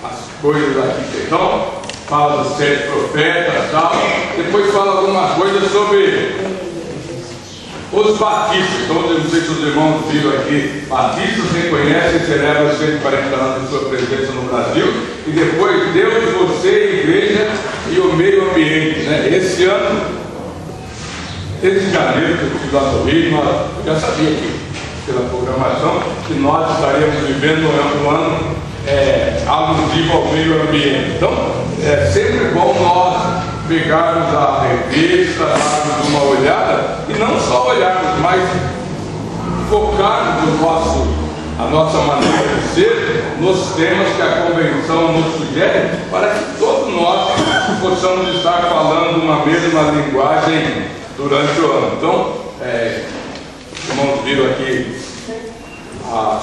as coisas aqui. Então, fala dos 7 profetas e tal. Depois fala alguma coisa sobre os batistas. Então, eu não sei se os irmãos viram aqui. Batistas reconhecem e celebram os 140 anos de sua presença no Brasil. E depois, Deus, você, a igreja e o meio ambiente, né? Esse ano, desde janeiro, que eu estive lá no Rio, eu já sabia que, pela programação, que nós estaremos vivendo um ano alusivo ao meio ambiente. Então, é sempre bom nós pegarmos a revista, darmos uma olhada, e não só olharmos, mas focarmos a nossa maneira de ser nos temas que a convenção nos sugere, para que todos nós possamos estar falando uma mesma linguagem durante o ano. Então, os irmãos viram aqui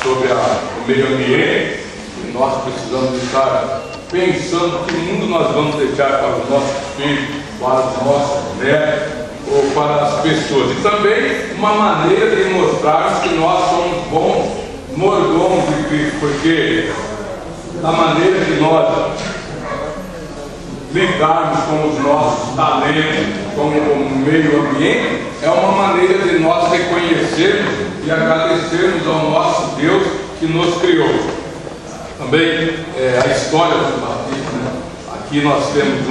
sobre o meio ambiente. Nós precisamos estar pensando que mundo nós vamos deixar para os nossos filhos, para os nossos netos ou para as pessoas. E também uma maneira de mostrarmos que nós somos bons mordomos de Cristo, porque a maneira que nós lidarmos com os nossos talentos, com o meio ambiente, é uma maneira de nós reconhecermos e agradecermos ao nosso Deus que nos criou. Também a história dos batistas, né? Aqui nós temos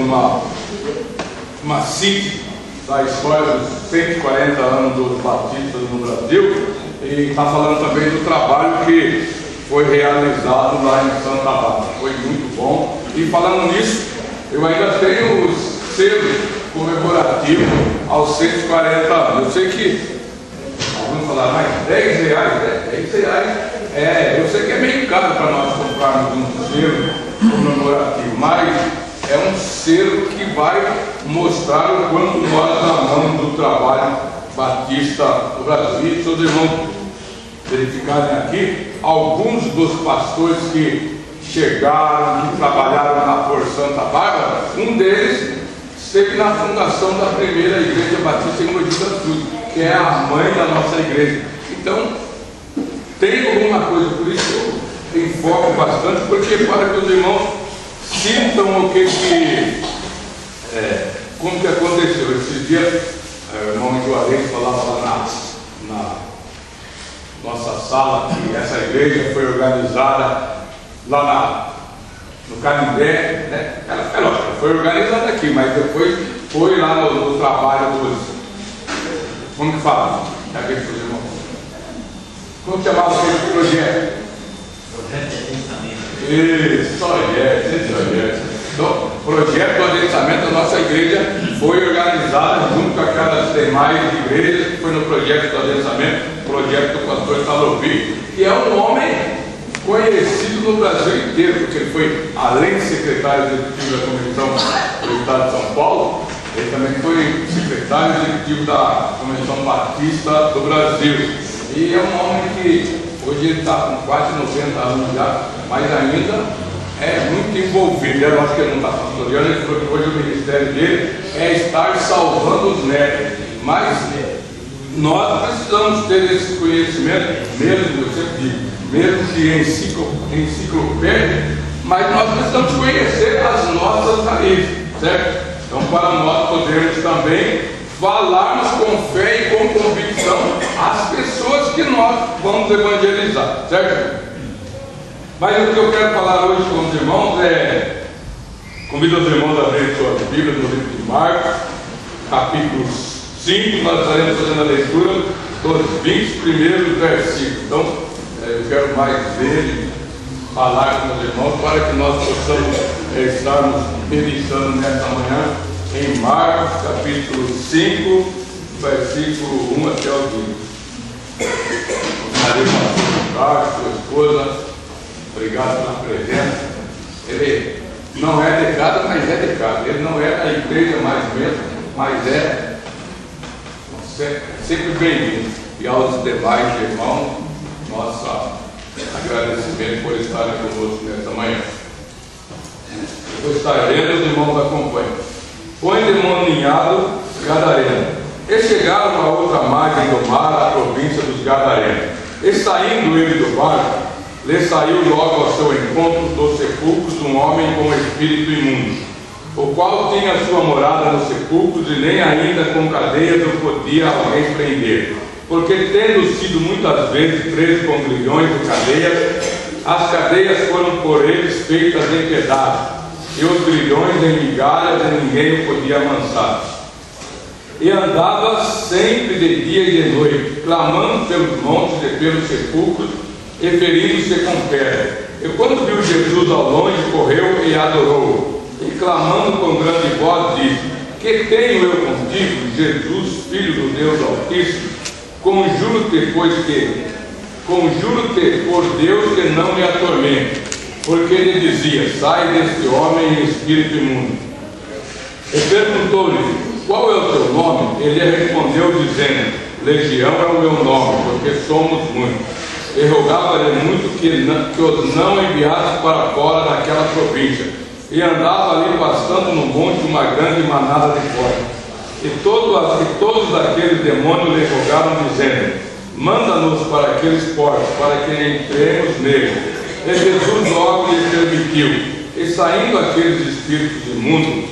uma síntese da história dos 140 anos dos batistas no Brasil, e está falando também do trabalho que foi realizado lá em Santa Bárbara. Foi muito bom. E falando nisso, eu ainda tenho os selos comemorativos aos 140 anos. Eu sei que alguns falaram, mas R$10, R$10, eu sei que é meio caro para nós comprarmos um selo comemorativo, mas é um selo que vai mostrar o quanto nós amamos do trabalho batista do Brasil. E seus irmãos verificarem aqui, alguns dos pastores que chegaram, que trabalharam por Santa Bárbara, um deles esteve na fundação da primeira igreja batista em Mogi das Cruzes, que é a mãe da nossa igreja. Então, tem alguma coisa, por isso eu enfoco bastante, porque para que os irmãos sintam como que aconteceu. Esses dias, o irmão Juarez falava lá na nossa sala que essa igreja foi organizada lá no Canindé, né? Ela foi organizada aqui, mas depois foi lá no trabalho dos... Como que fala? Como chamava aquele projeto? Projeto de adensamento. Isso, projeto. Então, o projeto do adensamento da nossa igreja foi organizado junto com aquelas demais igrejas, que foi no projeto do adensamento, projeto do pastor Salopi, que é um homem conhecido no Brasil inteiro, porque ele foi, além de secretário executivo da Convenção do Estado de São Paulo, ele também foi secretário executivo da Convenção Batista do Brasil. E é um homem que hoje ele está com quase 90 anos já, mas ainda é muito envolvido. Eu acho que ele não está pastoreando, ele falou que hoje o ministério dele é estar salvando os netos. Mas nós precisamos ter esse conhecimento, mesmo, eu sempre digo, mesmo que enciclopédia, mas nós precisamos conhecer as nossas raízes, certo? Então, para nós podermos também falarmos com fé e com convicção às pessoas que nós vamos evangelizar, certo? Mas o que eu quero falar hoje com os irmãos convido os irmãos a abrir suas Bíblias no livro de Marcos, capítulo 5, nós estaremos fazendo a leitura dos 20 primeiros versículos. Então, eu quero mais ver e falar com os irmãos para que nós possamos estarmos meditando nesta manhã em Marcos, capítulo 5, versículo 1 até o 20. Sua esposa, obrigado pela presença. Ele não é de casa, mas é de casa. Ele não é da igreja mais mesmo, mas é sempre bem-vindo. E aos demais irmãos, nosso agradecimento por estarem conosco nesta manhã. Eu vou estar lendo, os irmãos acompanham. O endemoniado gadareno. E chegaram a outra margem do mar, a província dos Gadarenos. E saindo ele do barco, lhe saiu logo ao seu encontro 12 sepulcros um homem com espírito imundo, o qual tinha sua morada nos sepulcros e nem ainda com cadeias o podia alguém prender, porque tendo sido muitas vezes preso com grilhões e cadeias, as cadeias foram por eles feitas em pedaços, e os grilhões em migalhas, e ninguém o podia amansar. E andava sempre de dia e de noite, clamando pelos montes e pelos sepulcros, e ferindo-se com pedra. E quando viu Jesus ao longe, correu e adorou-o, e clamando com grande voz, disse: Que tenho eu contigo, Jesus, Filho do Deus Altíssimo? Conjuro-te por Deus que não me atormente. Porque ele dizia: Sai deste homem espírito imundo. E perguntou-lhe: Qual é o teu nome? Ele respondeu dizendo: Legião é o meu nome, porque somos muitos. E rogava-lhe muito que os não enviasse para fora daquela província. E andava ali pastando no monte uma grande manada de porcos. E todos aqueles demônios lhe rogaram, dizendo: Manda-nos para aqueles porcos, para que entremos neles. E Jesus logo lhe permitiu. E saindo aqueles espíritos imundos,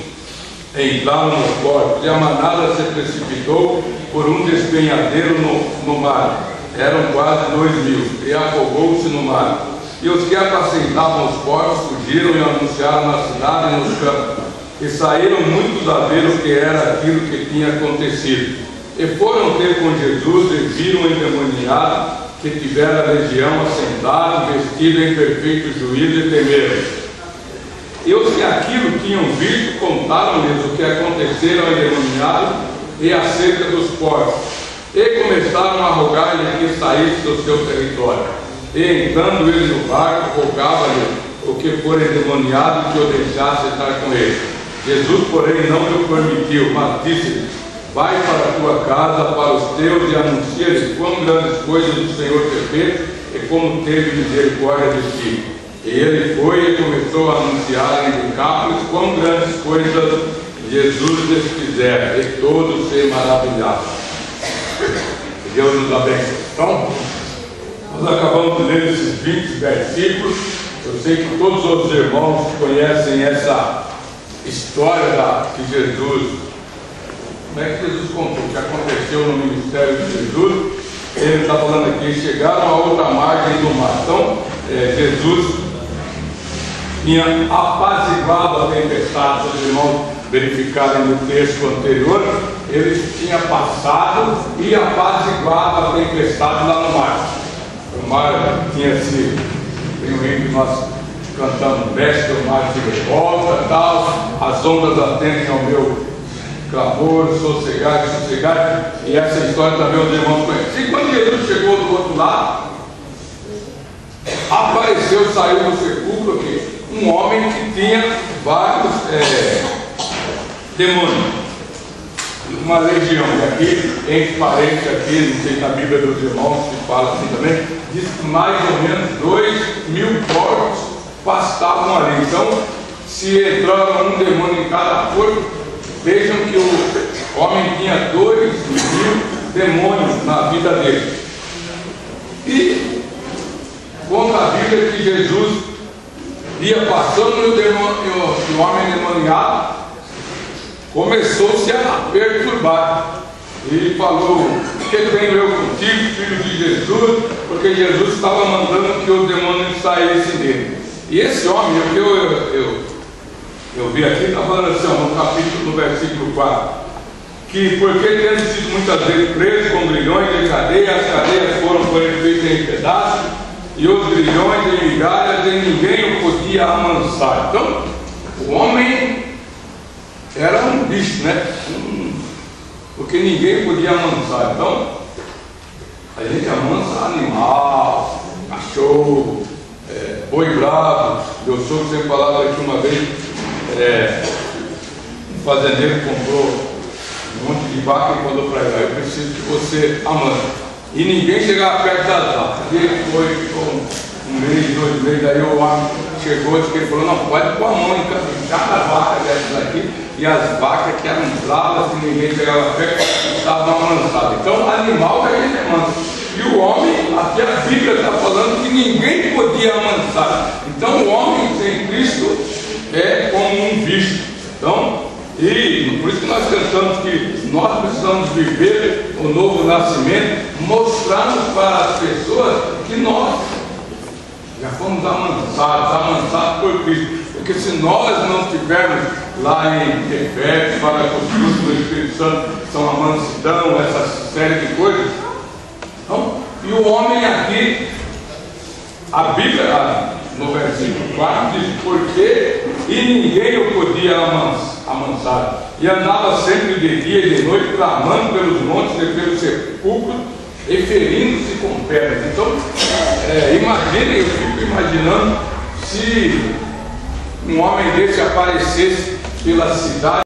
entraram nos porcos, e a manada se precipitou por um despenhadeiro no mar. Eram quase 2.000, e afogou-se no mar. E os que apacentavam os porcos fugiram e anunciaram na cidade e nos campos. E saíram muitos a ver o que era aquilo que tinha acontecido. E foram ter com Jesus e viram o endemoniado que tivera a legião assentado, vestido em perfeito juízo, e temeram. E os que aquilo tinham visto contaram-lhes o que acontecera ao endemoniado e acerca dos porcos. E começaram a rogar-lhe que saísse do seu território. E entrando ele no barco, rogava-lhe o que for endemoniado que o deixasse estar com ele. Jesus, porém, não lhe permitiu, mas disse-lhe: Vai para a tua casa, para os teus, e anuncia-lhes quão grandes coisas o Senhor te fez e como teve misericórdia de ti. E ele foi e começou a anunciar em Decápolis quão grandes coisas Jesus lhes fizera, e todos se maravilhavam. Deus nos abençoe. Então, nós acabamos de ler esses 20 versículos. Eu sei que todos os irmãos conhecem essa história que Jesus, como é que Jesus contou, o que aconteceu no ministério de Jesus. Ele está falando aqui: chegaram a outra margem do mar. Então, Jesus tinha apaziguado a tempestade. Se os irmãos verificarem no texto anterior, ele tinha passado e apaziguado a tempestade lá no mar. O mar tinha sido, tem um hino que nós cantamos: Mestre, o mar se revolta, tal, as ondas atendem ao meu clamor, sossegai, sossegai. E essa história também os irmãos conhecem. E quando Jesus chegou do outro lado, apareceu, saiu do sepulcro aqui, um homem que tinha vários demônios, uma legião. E aqui, entre parênteses, aqui, não sei se a Bíblia dos irmãos se fala assim também, diz que mais ou menos 2.000 porcos pastavam ali. Então, se entrava um demônio em cada porco, vejam que o homem tinha 2.000 demônios na vida dele. E conta a Bíblia que Jesus ia passando e o homem endemoniado começou-se a perturbar. E falou: Que tenho eu contigo, filho de Jesus? Porque Jesus estava mandando que os demônios saíssem dele. E esse homem, eu vi aqui, está falando assim, no capítulo, no versículo 4, que porque tendo sido muitas vezes preso com grilhões de cadeia, as cadeias foram por ele feitas em pedaços, e os grilhões em migalhas, e ninguém o podia amansar. Então, o homem era um bicho, né? Porque ninguém podia amansar. Então, a gente amansa animal, cachorro, boi bravo. Eu soube ser falado aqui uma vez, um fazendeiro comprou um monte de vaca e mandou para ele: Eu preciso que você amanse. E ninguém chegava perto das vacas. Ele foi, ficou um mês, 2 meses, daí o homem chegou e ele falou: Não, pode pôr a mão em cada vaca dessas aqui. E as vacas que eram bravas, que ninguém chegava perto, estavam amansadas. Então, animal que a gente amansa. E o homem, até a Bíblia está falando que ninguém podia amansar. Então, o homem sem Cristo é como um vício. Então, e por isso que nós cantamos que nós precisamos viver o novo nascimento, mostrando para as pessoas que nós já fomos amansados por Cristo. Porque se nós não tivermos lá em Efésios, fala que os frutos do Espírito Santo são a mansidão, essa série de coisas. Então, e o homem aqui, a Bíblia, no versículo 4, diz: porque e ninguém o podia amansar, e andava sempre de dia e de noite, clamando pelos montes e pelos sepulcros, e ferindo-se com pedras. Então, imaginem, eu fico imaginando se um homem desse aparecesse pela cidade.